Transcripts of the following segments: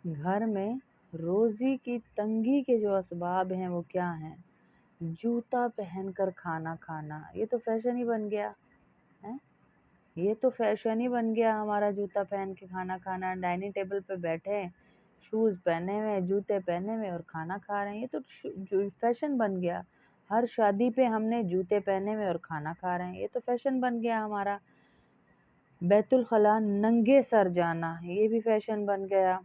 گھر میں روزی کی تنگی کے جو اسباب ہیں وہ کیا ہیں؟ جوتا پہن کر کھانا کھانا، یہ تو فیشن ہی بن گیا ہے۔ یہ تو فیشن ہی بن گیا ہمارا، جوتا پہن کے کھانا کھانا، ڈائننگ ٹیبل پہ بیٹھے شوز پہنے ہوئے، جوتے پہنے ہوئے اور کھانا کھا رہے ہیں، یہ تو فیشن بن گیا۔ ہر شادی پہ ہم نے جوتے پہنے ہوئے اور کھانا کھا رہے ہیں، یہ تو فیشن بن گیا ہمارا۔ بیت الخلاء ننگے سر جانا، یہ بھی فیشن بن گیا۔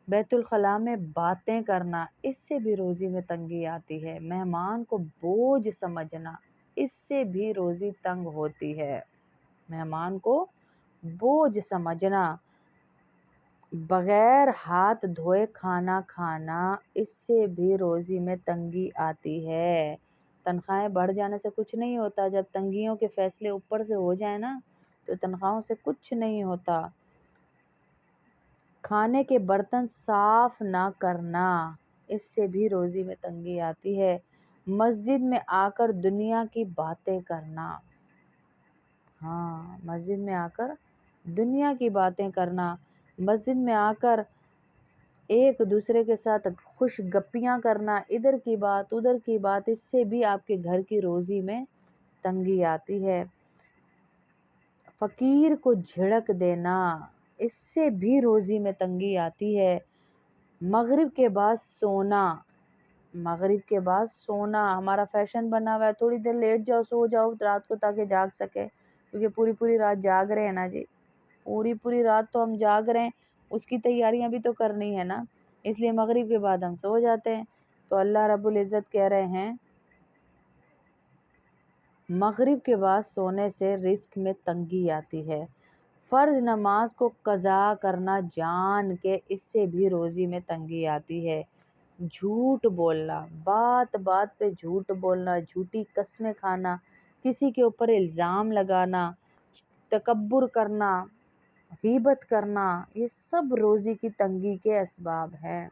بیت الخلاء میں باتیں کرنا، اس سے بھی روزی میں تنگی آتی ہے۔ مہمان کو بوجھ سمجھنا، اس سے بھی روزی تنگ ہوتی ہے۔ مہمان کو بوجھ سمجھنا، بغیر ہاتھ دھوئے کھانا کھانا، اس سے بھی روزی میں تنگی آتی ہے۔ تنخواہیں بڑھ جانے سے کچھ نہیں ہوتا، جب تنگیوں کے فیصلے اوپر سے ہو جائیں نا تو تنخواہوں سے کچھ نہیں ہوتا۔ کھانے کے برتن صاف نہ کرنا، اس سے بھی روزی میں تنگی آتی ہے۔ مسجد میں آ کر دنیا کی باتیں کرنا، مسجد میں آ کر دنیا کی باتیں کرنا، مسجد میں آ کر ایک دوسرے کے ساتھ خوش گپیاں کرنا، ادھر کی بات ادھر کی بات، اس سے بھی آپ کے گھر کی روزی میں تنگی آتی ہے۔ فقیر کو جھڑک دینا، اس سے بھی روزی میں تنگی آتی ہے۔ مغرب کے بعد سونا، مغرب کے بعد سونا ہمارا فیشن بنا ہوا ہے، تھوڑی دیر لیٹ جاؤ، سو جاؤ رات کو تاکہ جاگ سکے، کیونکہ پوری رات جاگ رہے ہیں نا جی، پوری رات تو ہم جاگ رہے ہیں، اس کی تیاریاں بھی تو کرنی ہے نا، اس لیے مغرب کے بعد ہم سو جاتے ہیں۔ تو اللہ رب العزت کہہ رہے ہیں مغرب کے بعد سونے سے رزق میں تنگی آتی ہے۔ فرض نماز کو قضا کرنا جان کے، اس سے بھی روزی میں تنگی آتی ہے۔ جھوٹ بولنا، بات بات پہ جھوٹ بولنا، جھوٹی قسمیں کھانا، کسی کے اوپر الزام لگانا، تکبر کرنا، غیبت کرنا، یہ سب روزی کی تنگی کے اسباب ہیں۔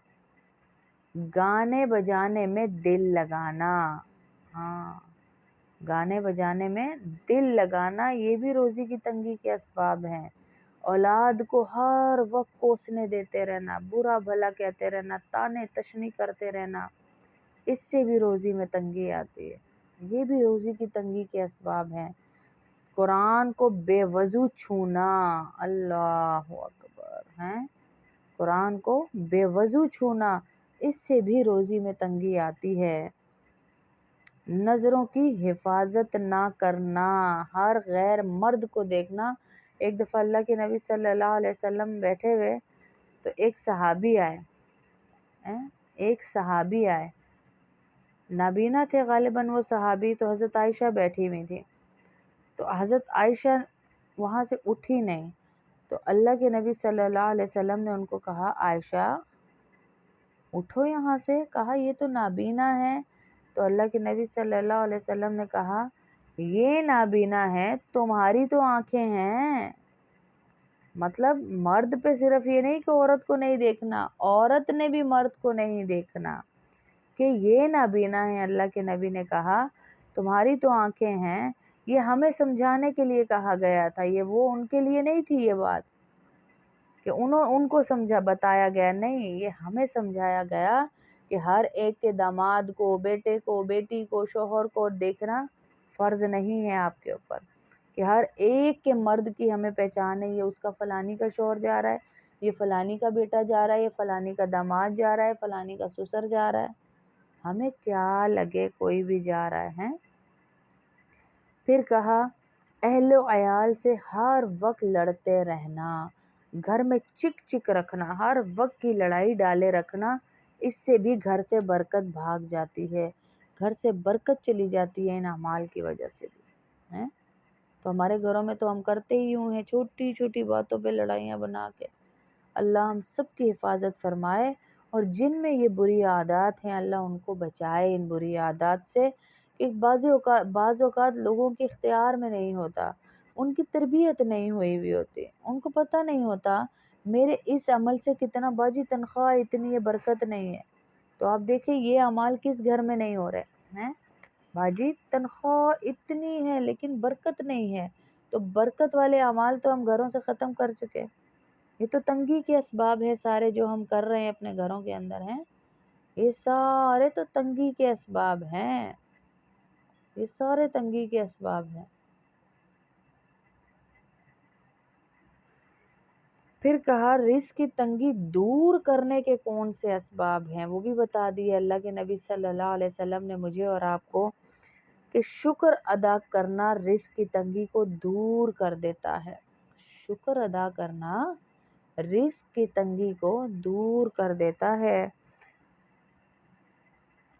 گانے بجانے میں دل لگانا، گانے بجانے میں دل لگانا، یہ بھی روزی کی تنگی کے اسباب ہیں۔ اولاد کو ہر وقت کوسنے دیتے رہنا، برا بھلا کہتے رہنا، تانے تشنی کرتے رہنا، اس سے بھی روزی میں تنگی آتی ہے، یہ بھی روزی کی تنگی کے اسباب ہیں۔ قرآن کو بے وضو چھونا، اللہ اکبر ہیں، قرآن کو بے وضو چھونا، اس سے بھی روزی میں تنگی آتی ہے۔ نظروں کی حفاظت نہ کرنا، ہر غیر مرد کو دیکھنا۔ ایک دفعہ اللہ کے نبی صلی اللہ علیہ وسلم بیٹھے ہوئے تو ایک صحابی آئے، نابینا تھے غالباً وہ صحابی، تو حضرت عائشہ بیٹھی ہوئی تھی، تو حضرت عائشہ وہاں سے اٹھی نہیں، تو اللہ کے نبی صلی اللہ علیہ وسلم نے ان کو کہا عائشہ اٹھو یہاں سے، کہا یہ تو نابینا ہے، تو اللہ کے نبی صلی اللہ علیہ وسلم نے کہا یہ نابینا ہے، تمہاری تو آنکھیں ہیں۔ مطلب مرد پہ صرف یہ نہیں کہ عورت کو نہیں دیکھنا، عورت نے بھی مرد کو نہیں دیکھنا، کہ یہ نابینا ہے۔ اللہ کے نبی نے کہا تمہاری تو آنکھیں ہیں، یہ ہمیں سمجھانے کے لیے کہا گیا تھا، یہ وہ ان کے لیے نہیں تھی یہ بات کہ ان کو بتایا گیا، نہیں، یہ ہمیں سمجھایا گیا کہ ہر ایک کے داماد کو، بیٹے کو، بیٹی کو، شوہر کو دیکھنا فرض نہیں ہے آپ کے اوپر، کہ ہر ایک کے مرد کی ہمیں پہچان ہے، یہ اس کا فلانی کا شوہر جا رہا ہے، یہ فلانی کا بیٹا جا رہا ہے، یہ فلانی کا داماد جا رہا ہے، فلانی کا سسر جا رہا ہے، ہمیں کیا لگے کوئی بھی جا رہا ہے۔ پھر کہا اہل و عیال سے ہر وقت لڑتے رہنا، گھر میں چک چک رکھنا، ہر وقت کی لڑائی ڈالے رکھنا، اس سے بھی گھر سے برکت بھاگ جاتی ہے، گھر سے برکت چلی جاتی ہے ان اعمال کی وجہ سے بھی ہیں۔ تو ہمارے گھروں میں تو ہم کرتے ہی یوں ہیں، چھوٹی چھوٹی باتوں پہ لڑائیاں بنا کے۔ اللہ ہم سب کی حفاظت فرمائے، اور جن میں یہ بری عادات ہیں اللہ ان کو بچائے ان بری عادات سے، کہ بعض اوقات لوگوں کے اختیار میں نہیں ہوتا، ان کی تربیت نہیں ہوئی ہوتی، ان کو پتہ نہیں ہوتا میرے اس عمل سے کتنا، باجی تنخواہ اتنی ہے، برکت نہیں ہے، تو آپ دیکھیں یہ اعمال کس گھر میں نہیں ہو رہے ہیں، باجی تنخواہ اتنی ہے لیکن برکت نہیں ہے، تو برکت والے اعمال تو ہم گھروں سے ختم کر چکے، یہ تو تنگی کے اسباب ہے سارے جو ہم کر رہے ہیں اپنے گھروں کے اندر ہیں، یہ سارے تو تنگی کے اسباب ہیں، یہ سارے تنگی کے اسباب ہیں۔ پھر کہا رزق کی تنگی دور کرنے کے کون سے اسباب ہیں، وہ بھی بتا دیے اللہ کے نبی صلی اللہ علیہ وسلم نے مجھے اور آپ کو، کہ شکر ادا کرنا رزق کی تنگی کو دور کر دیتا ہے۔ شکر ادا کرنا رزق کی تنگی کو دور کر دیتا ہے۔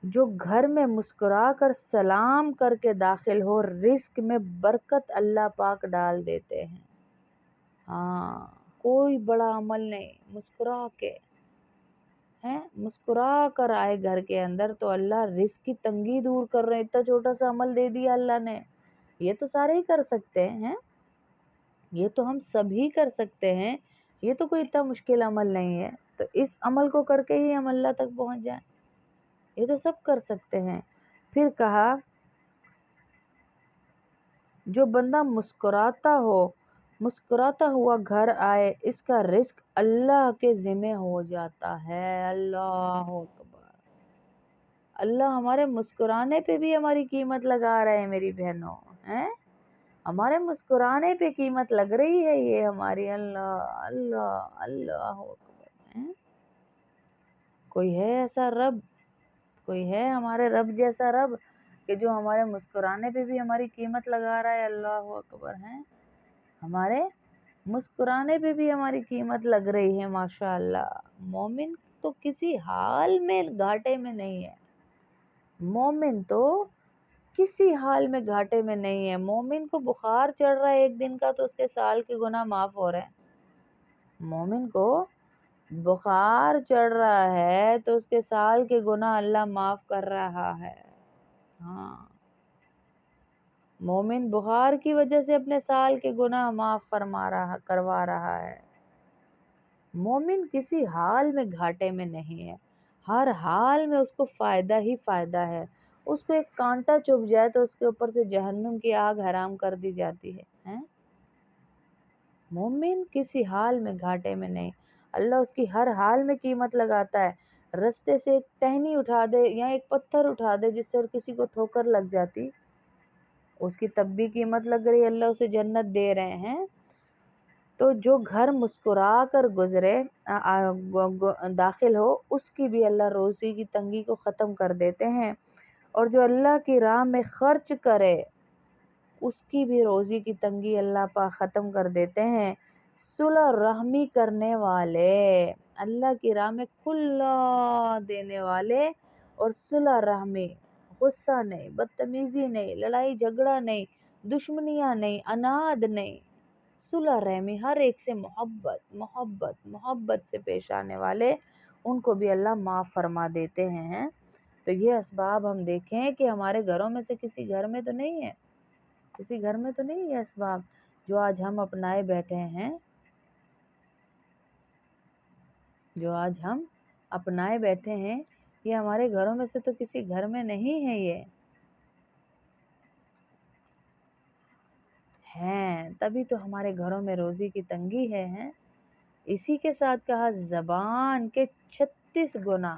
جو گھر میں مسکرا کر سلام کر کے داخل ہو، رزق میں برکت اللہ پاک ڈال دیتے ہیں۔ ہاں، کوئی بڑا عمل نہیں، مسکرا کے مسکرا کر آئے گھر کے اندر تو اللہ رزق کی تنگی دور کر رہے ہیں۔ اتنا چھوٹا سا عمل دے دیا اللہ نے، یہ تو سارے ہی کر سکتے ہیں، یہ تو ہم سبھی کر سکتے ہیں، یہ تو کوئی اتنا مشکل عمل نہیں ہے، تو اس عمل کو کر کے ہی ہم اللہ تک پہنچ جائیں، یہ تو سب کر سکتے ہیں۔ پھر کہا جو بندہ مسکراتا ہوا گھر آئے، اس کا رزق اللہ کے ذمہ ہو جاتا ہے۔ اللہ اکبر، اللہ ہمارے مسکرانے پہ بھی ہماری قیمت لگا رہے ہیں میری بہنوں، ہمارے مسکرانے پہ قیمت لگ رہی ہے یہ ہماری۔ اللہ اللہ اللہ اکبر، کوئی ہے ایسا رب، کوئی ہے ہمارے رب جیسا رب کہ جو ہمارے مسکرانے پہ بھی ہماری قیمت لگا رہا ہے؟ اللہ اکبر، ہمارے مسکرانے پہ بھی ہماری قیمت لگ رہی ہے ماشاءاللہ۔ مومن تو کسی حال میں گھاٹے میں نہیں ہے، مومن تو کسی حال میں گھاٹے میں نہیں ہے۔ مومن کو بخار چڑھ رہا ہے ایک دن کا تو اس کے سال کے گناہ معاف ہو رہے ہیں۔ مومن کو بخار چڑھ رہا ہے تو اس کے سال کے گناہ اللہ معاف کر رہا ہے۔ ہاں، مومن بخار کی وجہ سے اپنے سال کے گناہ معاف کروا رہا ہے۔ مومن کسی حال میں گھاٹے میں نہیں ہے، ہر حال میں اس کو فائدہ ہی فائدہ ہے۔ اس کو ایک کانٹا چبھ جائے تو اس کے اوپر سے جہنم کی آگ حرام کر دی جاتی ہے۔ مومن کسی حال میں گھاٹے میں نہیں، اللہ اس کی ہر حال میں قیمت لگاتا ہے۔ رستے سے ایک ٹہنی اٹھا دے یا ایک پتھر اٹھا دے جس سے کسی کو ٹھوکر لگ جاتی، اس کی تب بھی قیمت لگ رہی، اللہ اسے جنت دے رہے ہیں۔ تو جو گھر مسکرا کر گزرے داخل ہو، اس کی بھی اللہ روزی کی تنگی کو ختم کر دیتے ہیں، اور جو اللہ کی راہ میں خرچ کرے اس کی بھی روزی کی تنگی اللہ پاک ختم کر دیتے ہیں۔ صلح رحمی کرنے والے، اللہ کی راہ میں کھلا دینے والے، اور صلح رحمی، غصہ نہیں، بدتمیزی نہیں، لڑائی جھگڑا نہیں، دشمنیاں نہیں، اناد نہیں، صلح رحمی، ہر ایک سے محبت سے پیش آنے والے، ان کو بھی اللہ معاف فرما دیتے ہیں۔ تو یہ اسباب ہم دیکھیں کہ ہمارے گھروں میں سے کسی گھر میں تو نہیں ہے، کسی گھر میں تو نہیں ہے اسباب جو آج ہم اپنائے بیٹھے ہیں، جو آج ہم اپنائے بیٹھے ہیں، یہ ہمارے گھروں میں سے تو کسی گھر میں نہیں ہے، یہ ہیں، تبھی تو ہمارے گھروں میں روزی کی تنگی ہے۔ اسی کے ساتھ کہا زبان کے 36 گناہ،